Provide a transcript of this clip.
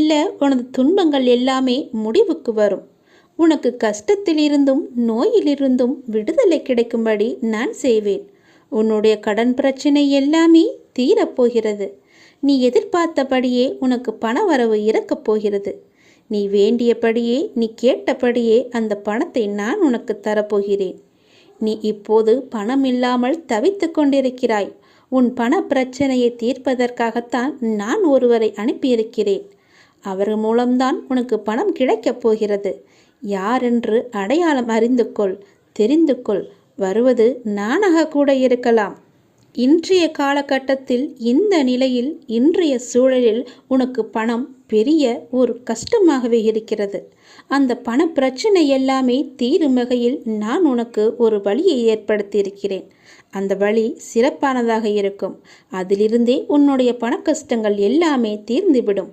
மெல்ல உனது துன்பங்கள் எல்லாமே முடிவுக்கு வரும். உனக்கு கஷ்டத்திலிருந்தும் நோயிலிருந்தும் விடுதலை கிடைக்கும்படி நான் செய்வேன். உன்னுடைய கடன் பிரச்சனை எல்லாமே தீரப்போகிறது. நீ எதிர்பார்த்தபடியே உனக்கு பண வரவு இறக்கப் போகிறது. நீ வேண்டியபடியே, நீ கேட்டபடியே அந்த பணத்தை நான் உனக்கு தரப்போகிறேன். நீ இப்போது பணம் இல்லாமல் தவித்து கொண்டிருக்கிறாய். உன் பண பிரச்சனையை தீர்ப்பதற்காகத்தான் நான் ஒருவரை அனுப்பியிருக்கிறேன். அவர் மூலம்தான் உனக்கு பணம் கிடைக்கப் போகிறது. யாரென்று அடையாளம் அறிந்து கொள், தெரிந்து கொள். வருவது நானாக கூட இருக்கலாம். இன்றைய காலகட்டத்தில், இந்த நிலையில், இன்றைய சூழலில் உனக்கு பணம் பெரிய ஒரு கஷ்டமாகவே இருக்கிறது. அந்த பண பிரச்சனை எல்லாமே தீரும் வகையில் நான் உனக்கு ஒரு வழியை ஏற்படுத்தியிருக்கிறேன். அந்த வழி சிறப்பானதாக இருக்கும். அதிலிருந்தே உன்னுடைய பண கஷ்டங்கள் எல்லாமே தீர்ந்துவிடும்.